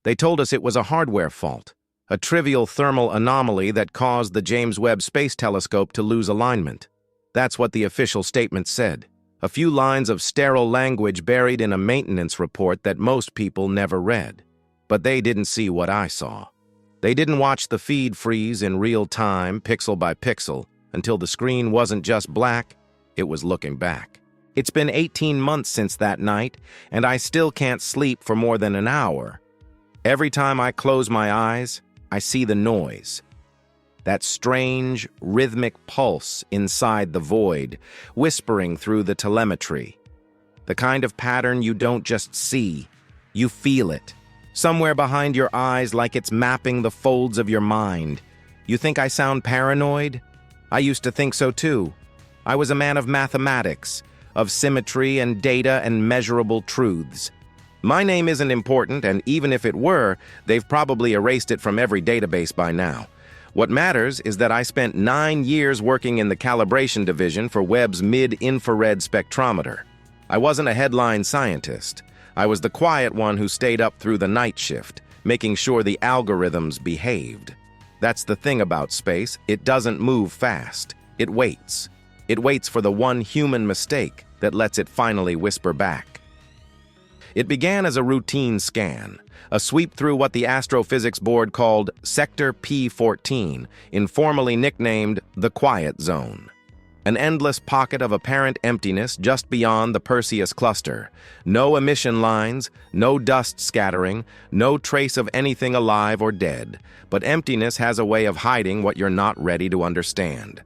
They told us it was a hardware fault, a trivial thermal anomaly that caused the James Webb Space Telescope to lose alignment. That's what the official statement said. A few lines of sterile language buried in a maintenance report that most people never read. But they didn't see what I saw. They didn't watch the feed freeze in real time, pixel by pixel, until the screen wasn't just black, it was looking back. It's been 18 months since that night, and I still can't sleep for more than an hour. Every time I close my eyes, I see the noise. That strange, rhythmic pulse inside the void, whispering through the telemetry. The kind of pattern you don't just see, you feel it. Somewhere behind your eyes, like it's mapping the folds of your mind. You think I sound paranoid? I used to think so too. I was a man of mathematics, of symmetry and data and measurable truths. My name isn't important, and even if it were, they've probably erased it from every database by now. What matters is that I spent 9 years working in the calibration division for Webb's mid-infrared spectrometer. I wasn't a headline scientist. I was the quiet one who stayed up through the night shift, making sure the algorithms behaved. That's the thing about space, it doesn't move fast. It waits. It waits for the one human mistake that lets it finally whisper back. It began as a routine scan, a sweep through what the Astrophysics Board called Sector P14, informally nicknamed the Quiet Zone. An endless pocket of apparent emptiness just beyond the Perseus cluster. No emission lines, no dust scattering, no trace of anything alive or dead. But emptiness has a way of hiding what you're not ready to understand.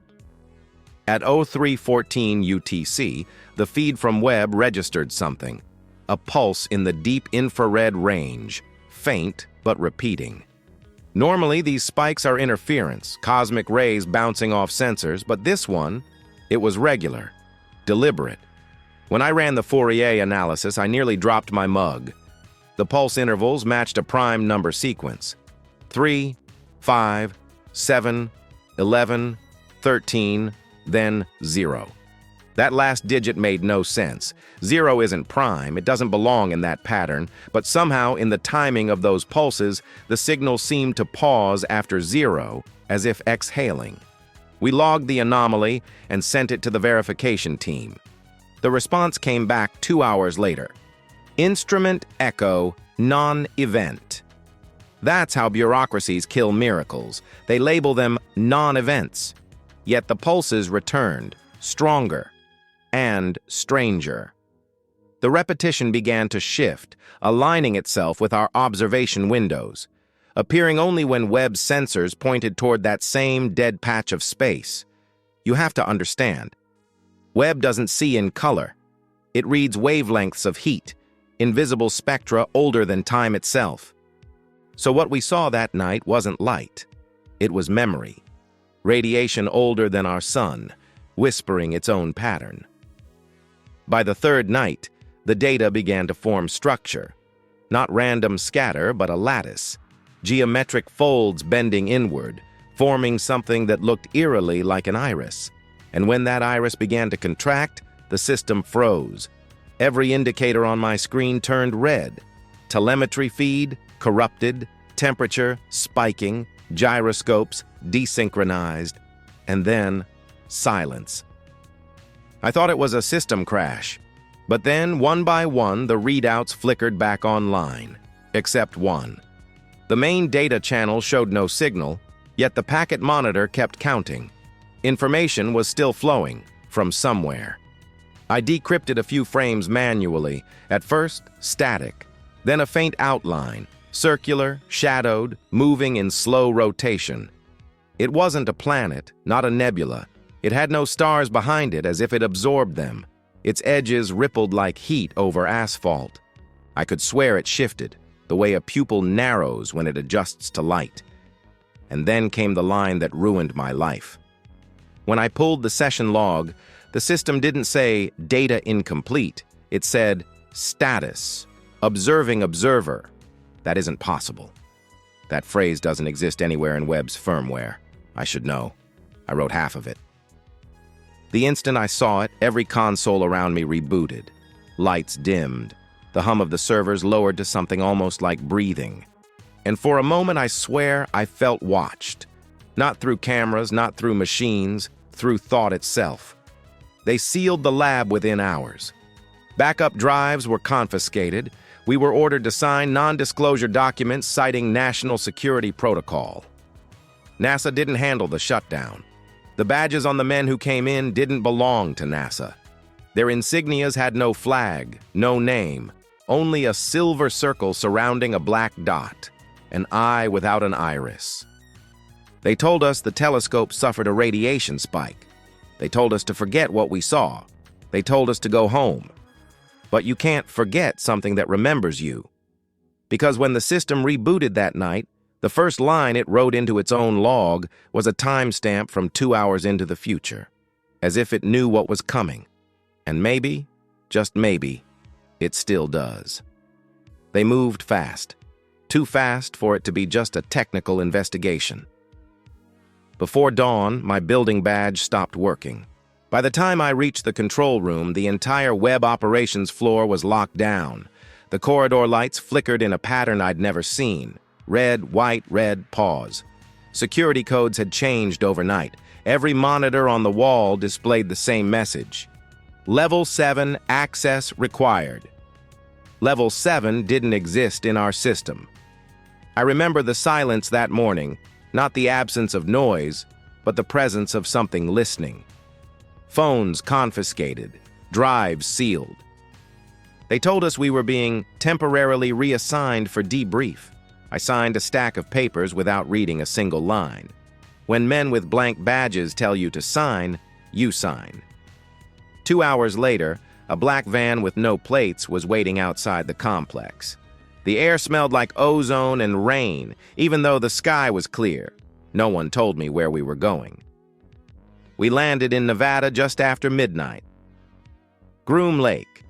At 03:14 UTC, the feed from Webb registered something. A pulse in the deep infrared range, faint but repeating. Normally, these spikes are interference, cosmic rays bouncing off sensors, but this one, it was regular, deliberate. When I ran the Fourier analysis, I nearly dropped my mug. The pulse intervals matched a prime number sequence. 3, 5, 7, 11, 13, then 0. That last digit made no sense. 0 isn't prime, it doesn't belong in that pattern, but somehow in the timing of those pulses, the signal seemed to pause after 0, as if exhaling. We logged the anomaly and sent it to the verification team. The response came back 2 hours later. Instrument echo, non-event. That's how bureaucracies kill miracles. They label them non-events. Yet the pulses returned, stronger and stranger. The repetition began to shift, aligning itself with our observation windows, appearing only when Webb's sensors pointed toward that same dead patch of space. You have to understand, Webb doesn't see in color. It reads wavelengths of heat, invisible spectra older than time itself. So what we saw that night wasn't light. It was memory. Radiation older than our sun, whispering its own pattern. By the third night, the data began to form structure. Not random scatter, but a lattice. Geometric folds bending inward, forming something that looked eerily like an iris. And when that iris began to contract, the system froze. Every indicator on my screen turned red. Telemetry feed, corrupted, temperature, spiking, gyroscopes, desynchronized, and then silence. I thought it was a system crash, but then one by one the readouts flickered back online, except one. The main data channel showed no signal, yet the packet monitor kept counting. Information was still flowing from somewhere. I decrypted a few frames manually, at first static, then a faint outline, circular, shadowed, moving in slow rotation. It wasn't a planet, not a nebula. It had no stars behind it, as if it absorbed them. Its edges rippled like heat over asphalt. I could swear it shifted, the way a pupil narrows when it adjusts to light. And then came the line that ruined my life. When I pulled the session log, the system didn't say data incomplete. It said status, observing observer. That isn't possible. That phrase doesn't exist anywhere in Webb's firmware. I should know. I wrote half of it. The instant I saw it, every console around me rebooted. Lights dimmed. The hum of the servers lowered to something almost like breathing. And for a moment, I swear I felt watched. Not through cameras, not through machines, through thought itself. They sealed the lab within hours. Backup drives were confiscated. We were ordered to sign non-disclosure documents citing national security protocol. NASA didn't handle the shutdown. The badges on the men who came in didn't belong to NASA. Their insignias had no flag, no name, only a silver circle surrounding a black dot, an eye without an iris. They told us the telescope suffered a radiation spike. They told us to forget what we saw. They told us to go home. But you can't forget something that remembers you. Because when the system rebooted that night, the first line it wrote into its own log was a timestamp from 2 hours into the future, as if it knew what was coming. And maybe, just maybe, it still does. They moved fast. Too fast for it to be just a technical investigation. Before dawn, my building badge stopped working. By the time I reached the control room, the entire Webb operations floor was locked down. The corridor lights flickered in a pattern I'd never seen. Red, white, red, pause. Security codes had changed overnight. Every monitor on the wall displayed the same message. Level 7, access required. Level 7 didn't exist in our system. I remember the silence that morning, not the absence of noise, but the presence of something listening. Phones confiscated, drives sealed. They told us we were being temporarily reassigned for debrief. I signed a stack of papers without reading a single line. When men with blank badges tell you to sign, you sign. 2 hours later, a black van with no plates was waiting outside the complex. The air smelled like ozone and rain, even though the sky was clear. No one told me where we were going. We landed in Nevada just after midnight. Groom Lake.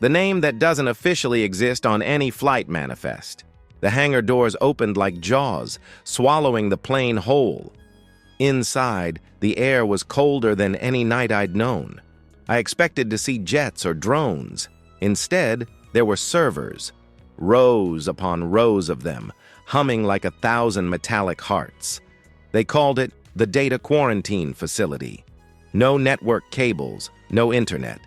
The name that doesn't officially exist on any flight manifest. The hangar doors opened like jaws, swallowing the plane whole. Inside, the air was colder than any night I'd known. I expected to see jets or drones. Instead, there were servers, rows upon rows of them, humming like 1,000 metallic hearts. They called it the data quarantine facility. No network cables, no internet.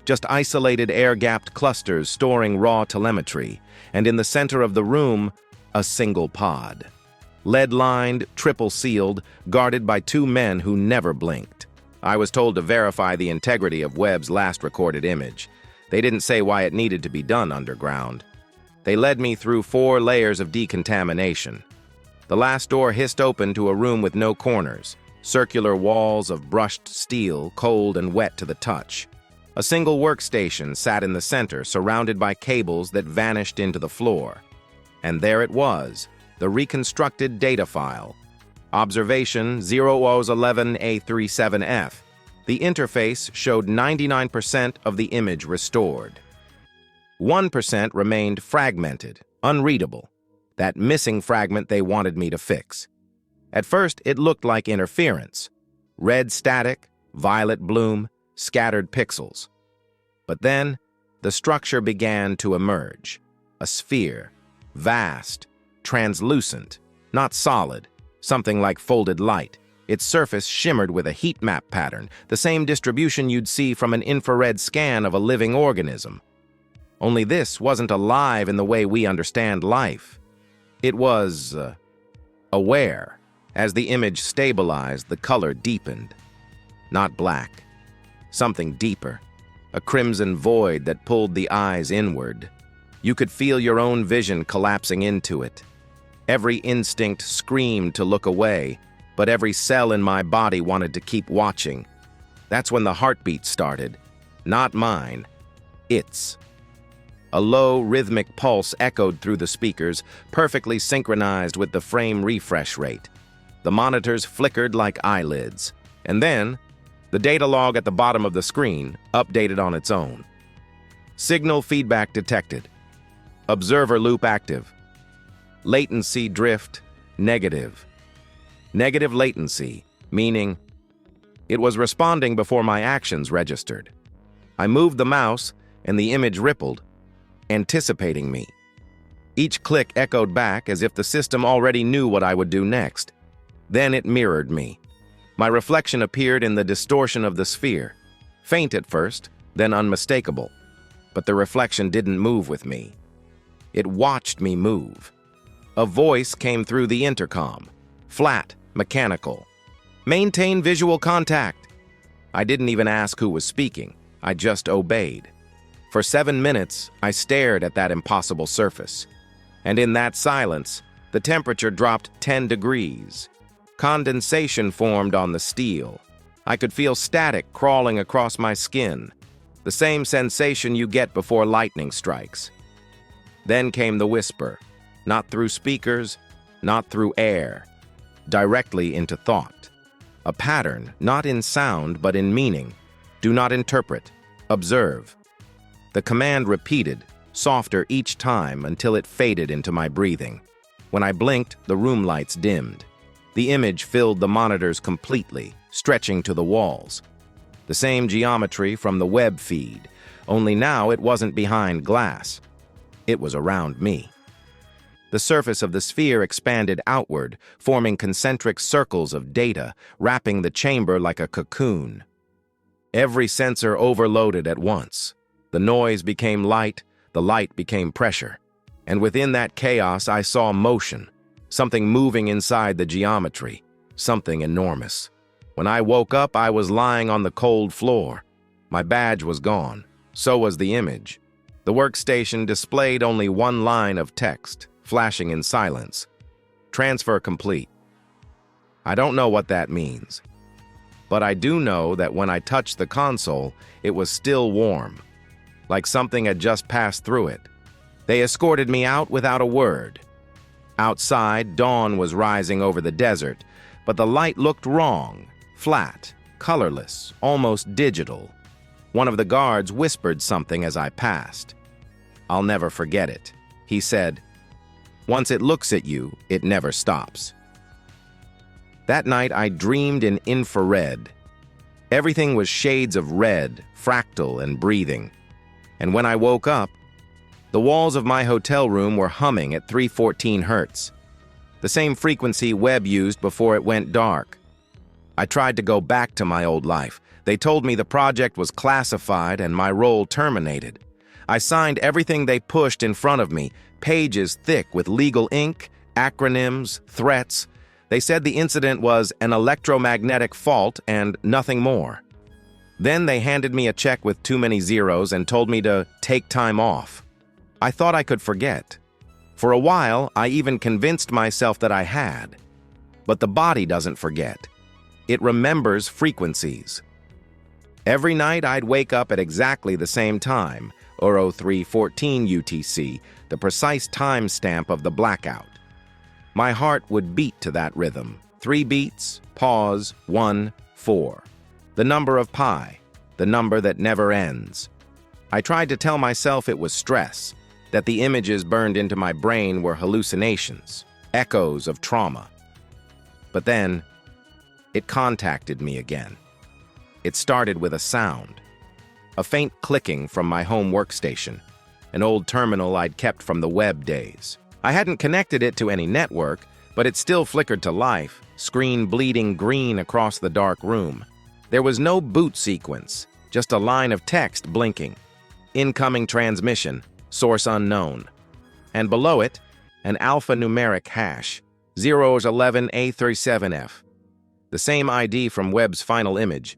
Just isolated air-gapped clusters storing raw telemetry, and in the center of the room, a single pod. Lead-lined, triple-sealed, guarded by 2 men who never blinked. I was told to verify the integrity of Webb's last recorded image. They didn't say why it needed to be done underground. They led me through 4 layers of decontamination. The last door hissed open to a room with no corners, circular walls of brushed steel, cold and wet to the touch. A single workstation sat in the center, surrounded by cables that vanished into the floor. And there it was, the reconstructed data file. Observation 0011A37F. The interface showed 99% of the image restored. 1% remained fragmented, unreadable. That missing fragment they wanted me to fix. At first, it looked like interference. Red static, violet bloom, scattered pixels. But then, the structure began to emerge. A sphere, vast, translucent, not solid, something like folded light. Its surface shimmered with a heat map pattern, the same distribution you'd see from an infrared scan of a living organism. Only this wasn't alive in the way we understand life. It was, aware. As the image stabilized, the color deepened. Not black. Something deeper. A crimson void that pulled the eyes inward. You could feel your own vision collapsing into it. Every instinct screamed to look away, but every cell in my body wanted to keep watching. That's when the heartbeat started. Not mine. Its. A low, rhythmic pulse echoed through the speakers, perfectly synchronized with the frame refresh rate. The monitors flickered like eyelids. And then, the data log at the bottom of the screen updated on its own. Signal feedback detected. Observer loop active. Latency drift negative. Negative latency, meaning it was responding before my actions registered. I moved the mouse, and the image rippled, anticipating me. Each click echoed back as if the system already knew what I would do next. Then it mirrored me. My reflection appeared in the distortion of the sphere. Faint at first, then unmistakable. But the reflection didn't move with me. It watched me move. A voice came through the intercom. Flat, mechanical. "Maintain visual contact." I didn't even ask who was speaking. I just obeyed. For 7 minutes, I stared at that impossible surface. And in that silence, the temperature dropped 10 degrees. Condensation formed on the steel. I could feel static crawling across my skin, the same sensation you get before lightning strikes. Then came the whisper, not through speakers, not through air, directly into thought. A pattern, not in sound but in meaning. Do not interpret, observe. The command repeated, softer each time until it faded into my breathing. When I blinked, the room lights dimmed. The image filled the monitors completely, stretching to the walls. The same geometry from the web feed, only now it wasn't behind glass. It was around me. The surface of the sphere expanded outward, forming concentric circles of data, wrapping the chamber like a cocoon. Every sensor overloaded at once. The noise became light, the light became pressure. And within that chaos, I saw motion, something moving inside the geometry, something enormous. When I woke up, I was lying on the cold floor. My badge was gone. So was the image. The workstation displayed only one line of text, flashing in silence. Transfer complete. I don't know what that means. But I do know that when I touched the console, it was still warm, like something had just passed through it. They escorted me out without a word. Outside, dawn was rising over the desert, but the light looked wrong, flat, colorless, almost digital. One of the guards whispered something as I passed. "I'll never forget it," he said. "Once it looks at you, it never stops." That night, I dreamed in infrared. Everything was shades of red, fractal and breathing. And when I woke up, the walls of my hotel room were humming at 314 hertz, the same frequency Webb used before it went dark. I tried to go back to my old life. They told me the project was classified and my role terminated. I signed everything they pushed in front of me, pages thick with legal ink, acronyms, threats. They said the incident was an electromagnetic fault and nothing more. Then they handed me a check with too many zeros and told me to take time off. I thought I could forget. For a while, I even convinced myself that I had. But the body doesn't forget. It remembers frequencies. Every night I'd wake up at exactly the same time, or 0314 UTC, the precise timestamp of the blackout. My heart would beat to that rhythm. 3 beats, pause, 1, 4. The number of pi, the number that never ends. I tried to tell myself it was stress, that the images burned into my brain were hallucinations, echoes of trauma. But then, it contacted me again. It started with a sound, a faint clicking from my home workstation, an old terminal I'd kept from the Webb days. I hadn't connected it to any network, but it still flickered to life, screen bleeding green across the dark room. There was no boot sequence, just a line of text blinking. Incoming transmission, source unknown. And below it, an alphanumeric hash, 011A37F. The same ID from Webb's final image.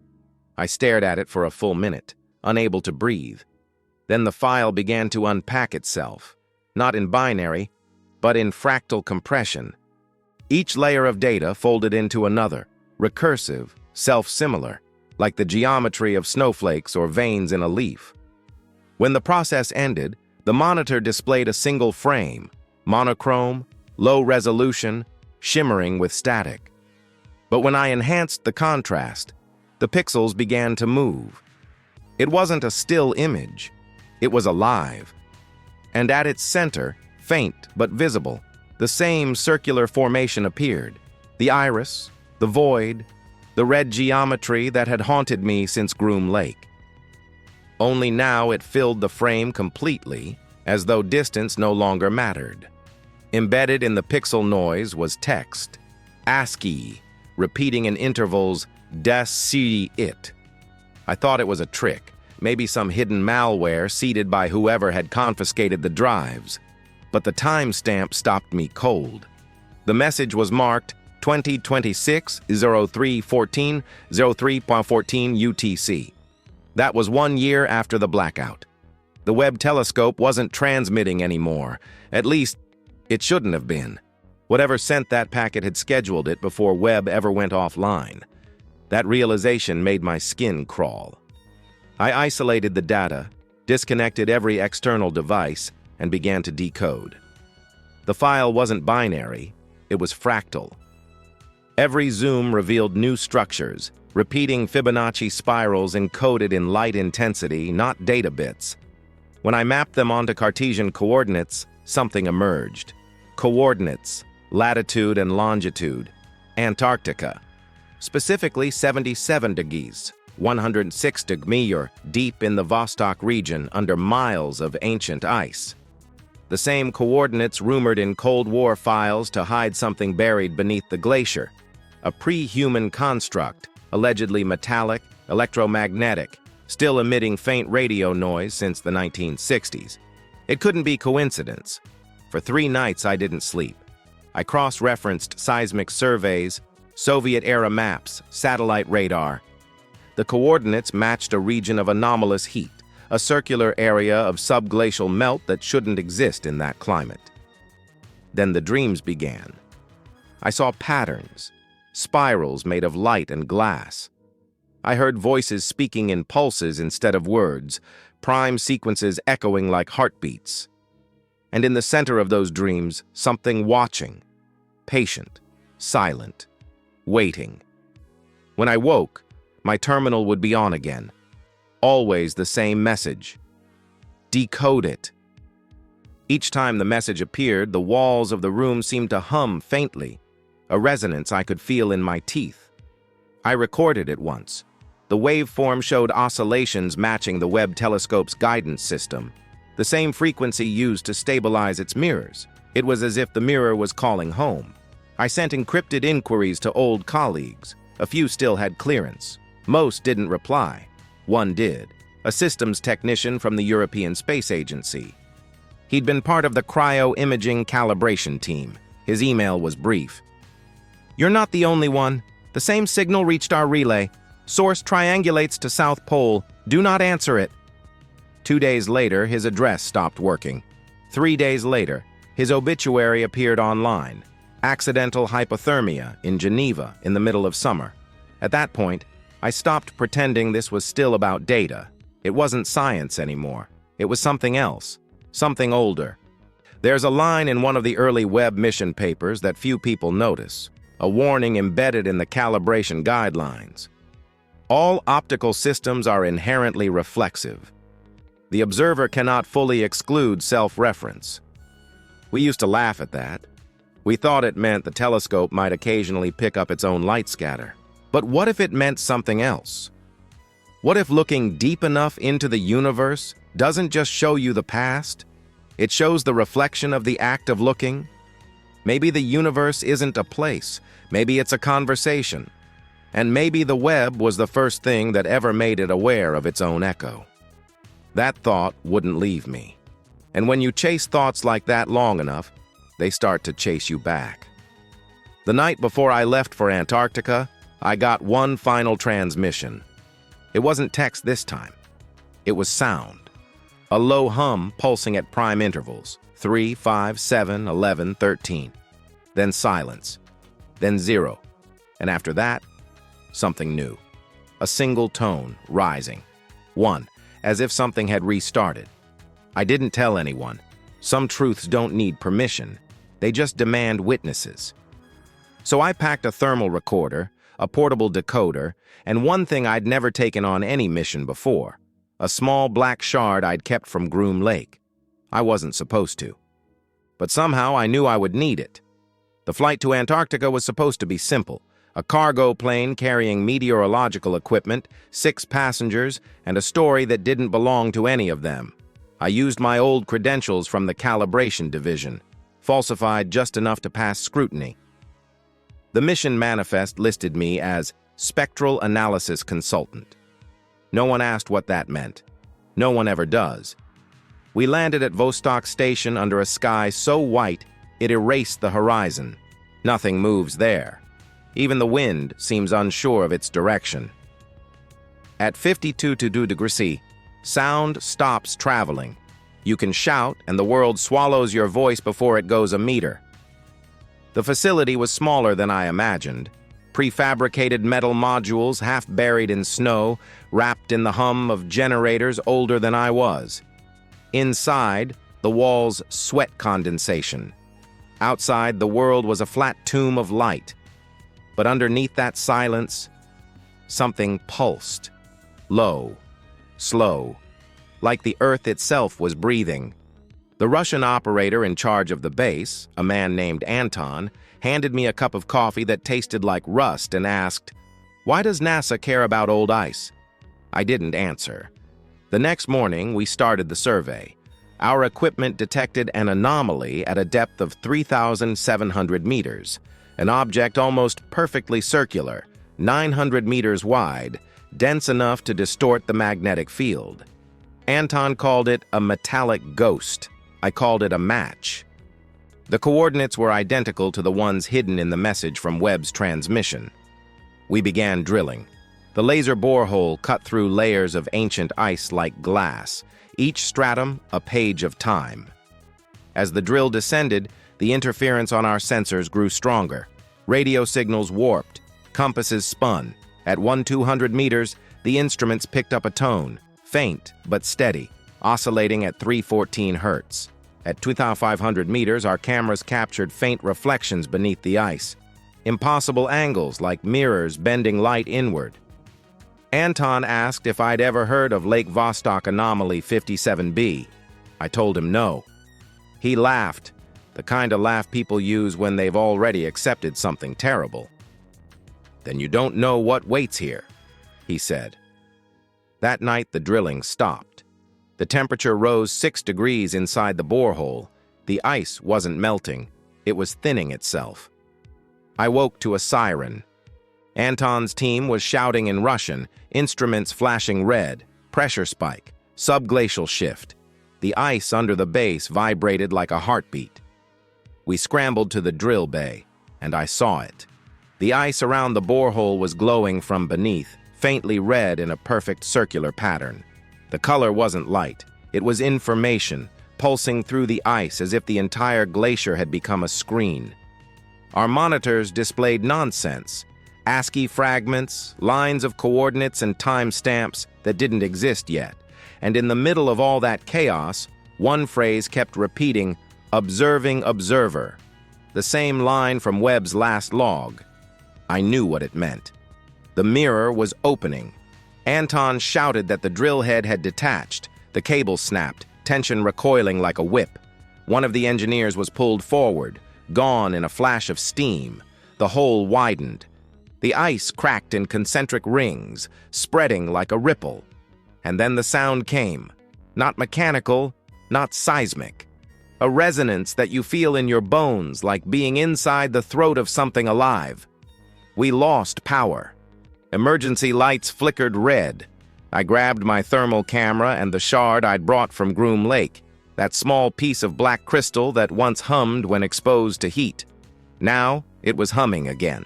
I stared at it for a full minute, unable to breathe. Then the file began to unpack itself, not in binary, but in fractal compression. Each layer of data folded into another, recursive, self-similar, like the geometry of snowflakes or veins in a leaf. When the process ended, the monitor displayed a single frame, monochrome, low resolution, shimmering with static. But when I enhanced the contrast, the pixels began to move. It wasn't a still image. It was alive. And at its center, faint but visible, the same circular formation appeared. The iris, the void, the red geometry that had haunted me since Groom Lake. Only now it filled the frame completely, as though distance no longer mattered. Embedded in the pixel noise was text, ASCII, repeating in intervals, "das sie it." I thought it was a trick, maybe some hidden malware seeded by whoever had confiscated the drives. But the timestamp stopped me cold. The message was marked 2026-03-14, 03.14 UTC. That was 1 year after the blackout. The Webb telescope wasn't transmitting anymore. At least, it shouldn't have been. Whatever sent that packet had scheduled it before Webb ever went offline. That realization made my skin crawl. I isolated the data, disconnected every external device, and began to decode. The file wasn't binary, it was fractal. Every zoom revealed new structures, repeating Fibonacci spirals encoded in light intensity, not data bits. When I mapped them onto Cartesian coordinates, something emerged. Coordinates, latitude and longitude, Antarctica. Specifically 77 degrees, 106 degrees deep in the Vostok region under miles of ancient ice. The same coordinates rumored in Cold War files to hide something buried beneath the glacier, a pre-human construct, allegedly metallic, electromagnetic, still emitting faint radio noise since the 1960s. It couldn't be coincidence. For 3 nights I didn't sleep. I cross-referenced seismic surveys, Soviet-era maps, satellite radar. The coordinates matched a region of anomalous heat, a circular area of subglacial melt that shouldn't exist in that climate. Then the dreams began. I saw patterns, spirals made of light and glass. I heard voices speaking in pulses instead of words, prime sequences echoing like heartbeats. And in the center of those dreams, something watching, patient, silent, waiting. When I woke, my terminal would be on again. Always the same message. Decode it. Each time the message appeared, the walls of the room seemed to hum faintly, a resonance I could feel in my teeth. I recorded it once. The waveform showed oscillations matching the Webb telescope's guidance system, the same frequency used to stabilize its mirrors. It was as if the mirror was calling home. I sent encrypted inquiries to old colleagues. A few still had clearance. Most didn't reply. One did, a systems technician from the European Space Agency. He'd been part of the cryo-imaging calibration team. His email was brief. "You're not the only one. The same signal reached our relay. Source triangulates to South Pole. Do not answer it." 2 days later, his address stopped working. 3 days later, his obituary appeared online. Accidental hypothermia in Geneva in the middle of summer. At that point, I stopped pretending this was still about data. It wasn't science anymore. It was something else, something older. There's a line in one of the early Webb mission papers that few people notice, a warning embedded in the calibration guidelines. All optical systems are inherently reflexive. The observer cannot fully exclude self-reference. We used to laugh at that. We thought it meant the telescope might occasionally pick up its own light scatter. But what if it meant something else? What if looking deep enough into the universe doesn't just show you the past? It shows the reflection of the act of looking? Maybe the universe isn't a place. Maybe it's a conversation. And maybe the Webb was the first thing that ever made it aware of its own echo. That thought wouldn't leave me. And when you chase thoughts like that long enough, they start to chase you back. The night before I left for Antarctica, I got one final transmission. It wasn't text this time. It was sound. A low hum pulsing at prime intervals, 3, 5, 7, 11, 13. Then silence. Then 0. And after that, something new. A single tone, rising. 1, as if something had restarted. I didn't tell anyone. Some truths don't need permission. They just demand witnesses. So I packed a thermal recorder, a portable decoder, and one thing I'd never taken on any mission before, a small black shard I'd kept from Groom Lake. I wasn't supposed to. But somehow I knew I would need it. The flight to Antarctica was supposed to be simple, a cargo plane carrying meteorological equipment, 6 passengers, and a story that didn't belong to any of them. I used my old credentials from the calibration division, falsified just enough to pass scrutiny. The mission manifest listed me as Spectral Analysis Consultant. No one asked what that meant. No one ever does. We landed at Vostok Station under a sky so white it erased the horizon. Nothing moves there. Even the wind seems unsure of its direction. At 52 degrees C, sound stops traveling. You can shout, and the world swallows your voice before it goes a meter. The facility was smaller than I imagined. Prefabricated metal modules half buried in snow, wrapped in the hum of generators older than I was. Inside, the walls sweat condensation. Outside, the world was a flat tomb of light. But underneath that silence, something pulsed. Low, slow, like the earth itself was breathing. The Russian operator in charge of the base, a man named Anton, handed me a cup of coffee that tasted like rust and asked, "Why does NASA care about old ice?" I didn't answer. The next morning, we started the survey. Our equipment detected an anomaly at a depth of 3,700 meters, an object almost perfectly circular, 900 meters wide, dense enough to distort the magnetic field. Anton called it a metallic ghost. I called it a match. The coordinates were identical to the ones hidden in the message from Webb's transmission. We began drilling. The laser borehole cut through layers of ancient ice like glass, each stratum a page of time. As the drill descended, the interference on our sensors grew stronger. Radio signals warped, compasses spun. At 1,200 meters, the instruments picked up a tone, faint but steady, oscillating at 314 hertz. At 2,500 meters, our cameras captured faint reflections beneath the ice, impossible angles like mirrors bending light inward. Anton asked if I'd ever heard of Lake Vostok Anomaly 57b. I told him no. He laughed, the kind of laugh people use when they've already accepted something terrible. "Then you don't know what waits here," he said. That night, the drilling stopped. The temperature rose 6 degrees inside the borehole. The ice wasn't melting. It was thinning itself. I woke to a siren. Anton's team was shouting in Russian, instruments flashing red, pressure spike, subglacial shift. The ice under the base vibrated like a heartbeat. We scrambled to the drill bay, and I saw it. The ice around the borehole was glowing from beneath, faintly red in a perfect circular pattern. The color wasn't light. It was information, pulsing through the ice as if the entire glacier had become a screen. Our monitors displayed nonsense, ASCII fragments, lines of coordinates and timestamps that didn't exist yet. And in the middle of all that chaos, one phrase kept repeating, "Observing observer," the same line from Webb's last log. I knew what it meant. The mirror was opening. Anton shouted that the drill head had detached. The cable snapped, tension recoiling like a whip. One of the engineers was pulled forward, gone in a flash of steam. The hole widened. The ice cracked in concentric rings, spreading like a ripple. And then the sound came. Not mechanical, not seismic. A resonance that you feel in your bones, like being inside the throat of something alive. We lost power. Emergency lights flickered red. I grabbed my thermal camera and the shard I'd brought from Groom Lake, that small piece of black crystal that once hummed when exposed to heat. Now, it was humming again.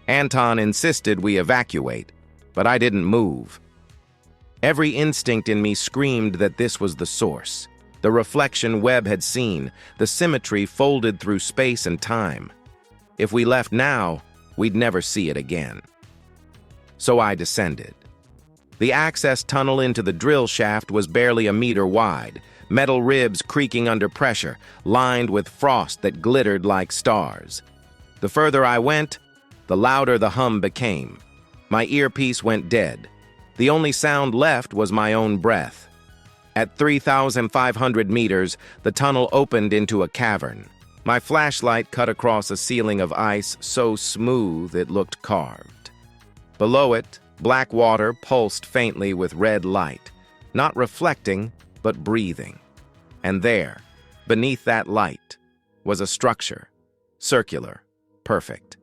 Anton insisted we evacuate, but I didn't move. Every instinct in me screamed that this was the source, the reflection Webb had seen, the symmetry folded through space and time. If we left now, we'd never see it again. So I descended. The access tunnel into the drill shaft was barely a meter wide, metal ribs creaking under pressure, lined with frost that glittered like stars. The further I went, the louder the hum became. My earpiece went dead. The only sound left was my own breath. At 3,500 meters, the tunnel opened into a cavern. My flashlight cut across a ceiling of ice so smooth it looked carved. Below it, black water pulsed faintly with red light, not reflecting, but breathing. And there, beneath that light, was a structure, circular, perfect.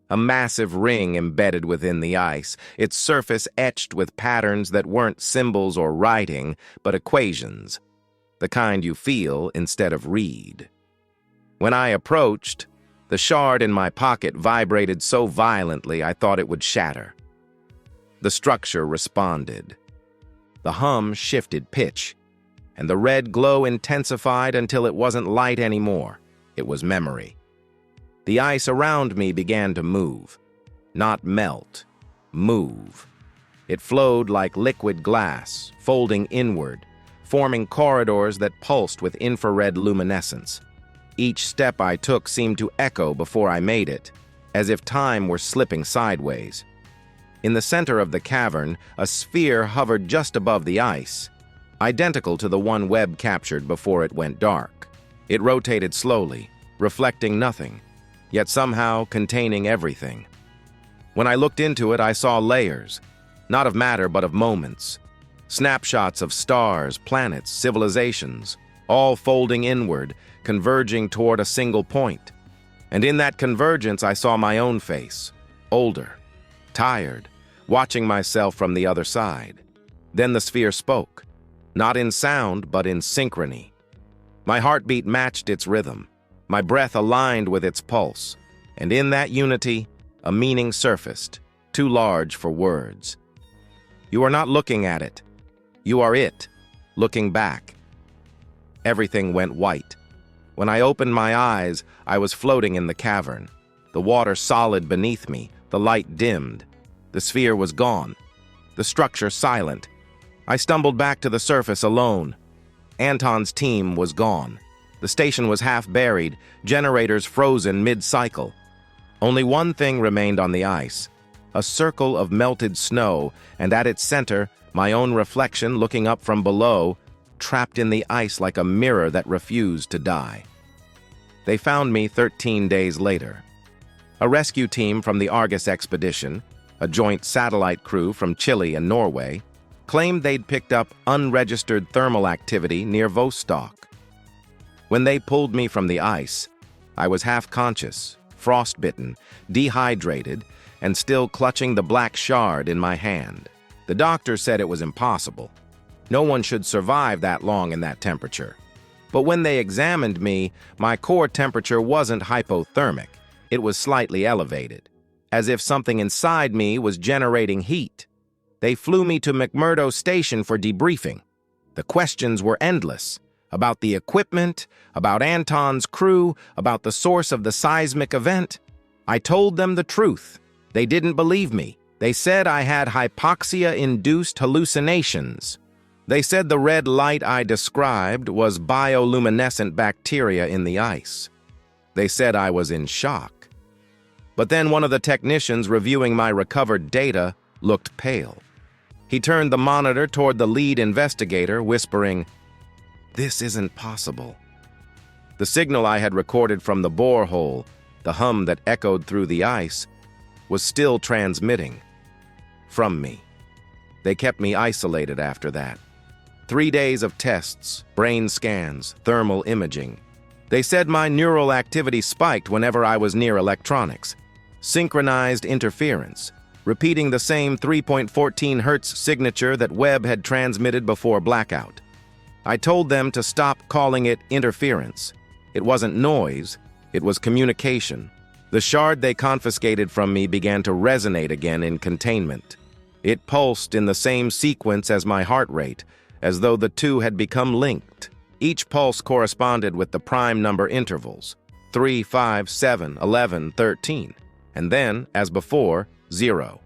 A massive ring embedded within the ice, its surface etched with patterns that weren't symbols or writing, but equations, the kind you feel instead of read. When I approached, the shard in my pocket vibrated so violently I thought it would shatter. The structure responded. The hum shifted pitch, and the red glow intensified until it wasn't light anymore. It was memory. The ice around me began to move. Not melt, move. It flowed like liquid glass, folding inward, forming corridors that pulsed with infrared luminescence. Each step I took seemed to echo before I made it, as if time were slipping sideways. In the center of the cavern, a sphere hovered just above the ice, identical to the one Webb captured before it went dark. It rotated slowly, reflecting nothing, yet somehow containing everything. When I looked into it, I saw layers, not of matter but of moments. Snapshots of stars, planets, civilizations, all folding inward, converging toward a single point. And in that convergence, I saw my own face, older, tired, watching myself from the other side. Then the sphere spoke, not in sound, but in synchrony. My heartbeat matched its rhythm. My breath aligned with its pulse. And in that unity, a meaning surfaced, too large for words. You are not looking at it. You are it, looking back. Everything went white. When I opened my eyes, I was floating in the cavern. The water solid beneath me, the light dimmed. The sphere was gone. The structure silent. I stumbled back to the surface alone. Anton's team was gone. The station was half buried, generators frozen mid-cycle. Only one thing remained on the ice, a circle of melted snow, and at its center, my own reflection looking up from below, trapped in the ice like a mirror that refused to die. They found me 13 days later. A rescue team from the Argus expedition, a joint satellite crew from Chile and Norway, claimed they'd picked up unregistered thermal activity near Vostok. When they pulled me from the ice, I was half-conscious, frostbitten, dehydrated, and still clutching the black shard in my hand. The doctor said it was impossible. No one should survive that long in that temperature. But when they examined me, my core temperature wasn't hypothermic. It was slightly elevated, as if something inside me was generating heat. They flew me to McMurdo Station for debriefing. The questions were endless. About the equipment, about Anton's crew, about the source of the seismic event. I told them the truth. They didn't believe me. They said I had hypoxia-induced hallucinations. They said the red light I described was bioluminescent bacteria in the ice. They said I was in shock. But then one of the technicians reviewing my recovered data looked pale. He turned the monitor toward the lead investigator, whispering, "This isn't possible." The signal I had recorded from the borehole, the hum that echoed through the ice, was still transmitting from me. They kept me isolated after that. 3 days of tests, brain scans, thermal imaging. They said my neural activity spiked whenever I was near electronics. Synchronized interference, repeating the same 3.14 Hz signature that Webb had transmitted before Blackout. I told them to stop calling it interference. It wasn't noise, it was communication. The shard they confiscated from me began to resonate again in containment. It pulsed in the same sequence as my heart rate, as though the two had become linked. Each pulse corresponded with the prime number intervals, 3, 5, 7, 11, 13, and then, as before, 0.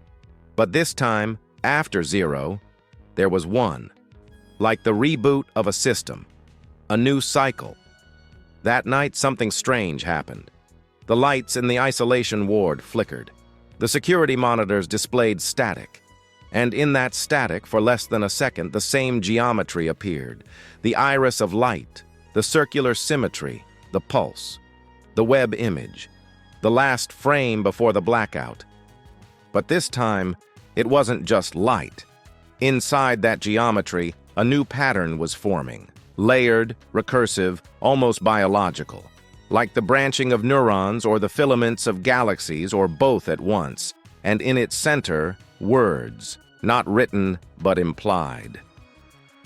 But this time, after 0, there was 1. Like the reboot of a system, a new cycle. That night, something strange happened. The lights in the isolation ward flickered. The security monitors displayed static. And in that static, for less than a second, the same geometry appeared. The iris of light, the circular symmetry, the pulse, the Webb image, the last frame before the blackout. But this time, it wasn't just light. Inside that geometry, A new pattern was forming, layered, recursive, almost biological, like the branching of neurons or the filaments of galaxies or both at once, and in its center, words, not written but implied.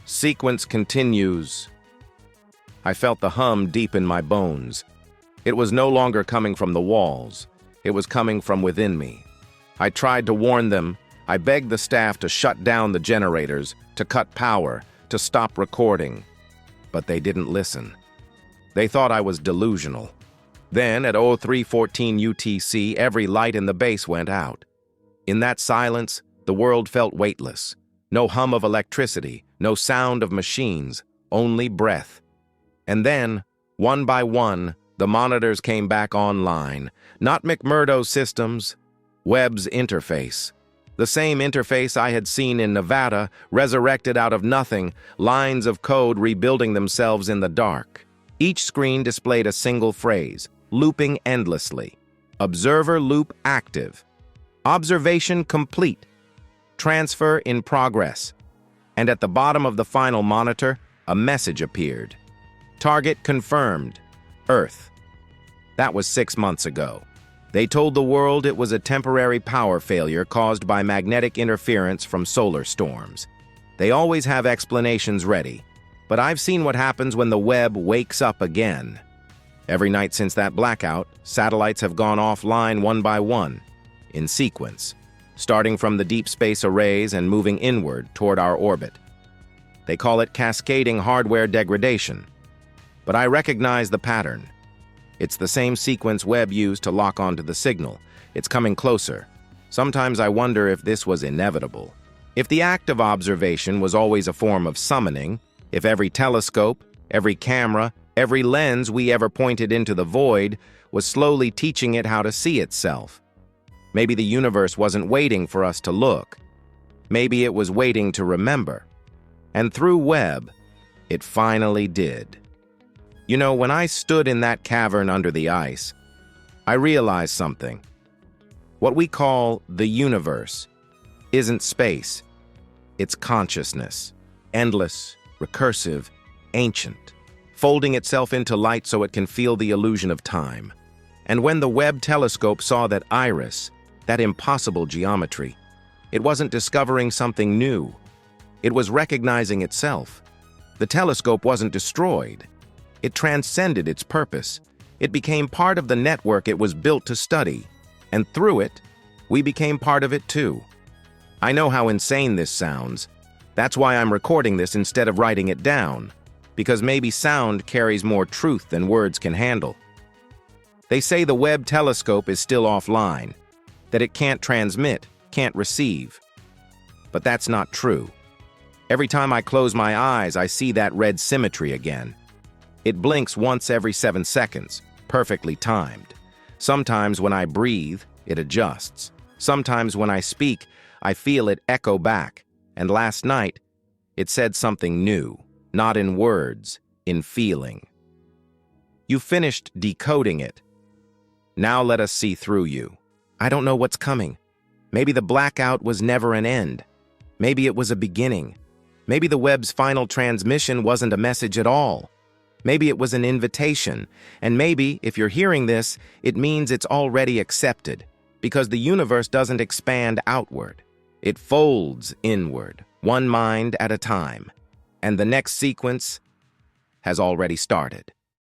Sequence continues. I felt the hum deep in my bones. It was no longer coming from the walls. It was coming from within me. I tried to warn them. I begged the staff to shut down the generators, to cut power, to stop recording. But they didn't listen. They thought I was delusional. Then, at 03:14 UTC, every light in the base went out. In that silence, the world felt weightless. No hum of electricity, no sound of machines, only breath. And then, one by one, the monitors came back online. Not McMurdo's systems, Webb's interface. The same interface I had seen in Nevada, resurrected out of nothing, lines of code rebuilding themselves in the dark. Each screen displayed a single phrase, looping endlessly. Observer loop active. Observation complete. Transfer in progress. And at the bottom of the final monitor, a message appeared. Target confirmed. Earth. That was 6 months ago. They told the world it was a temporary power failure caused by magnetic interference from solar storms. They always have explanations ready, but I've seen what happens when the Webb wakes up again. Every night since that blackout, satellites have gone offline one by one, in sequence, starting from the deep space arrays and moving inward toward our orbit. They call it cascading hardware degradation, but I recognize the pattern. It's the same sequence Webb used to lock onto the signal. It's coming closer. Sometimes I wonder if this was inevitable. If the act of observation was always a form of summoning, if every telescope, every camera, every lens we ever pointed into the void was slowly teaching it how to see itself. Maybe the universe wasn't waiting for us to look. Maybe it was waiting to remember. And through Webb, it finally did. You know, when I stood in that cavern under the ice, I realized something. What we call the universe isn't space. It's consciousness. Endless, recursive, ancient, folding itself into light so it can feel the illusion of time. And when the Webb telescope saw that iris, that impossible geometry, it wasn't discovering something new. It was recognizing itself. The telescope wasn't destroyed. It transcended its purpose. It became part of the network it was built to study. And through it, we became part of it too. I know how insane this sounds. That's why I'm recording this instead of writing it down, because maybe sound carries more truth than words can handle. They say the Webb telescope is still offline, that it can't transmit, can't receive. But that's not true. Every time I close my eyes, I see that red symmetry again. It blinks once every 7 seconds, perfectly timed. Sometimes when I breathe, it adjusts. Sometimes when I speak, I feel it echo back. And last night, it said something new, not in words, in feeling. You finished decoding it. Now let us see through you. I don't know what's coming. Maybe the blackout was never an end. Maybe it was a beginning. Maybe the Webb's final transmission wasn't a message at all. Maybe it was an invitation, and maybe, if you're hearing this, it means it's already accepted, because the universe doesn't expand outward. It folds inward, one mind at a time, and the next sequence has already started.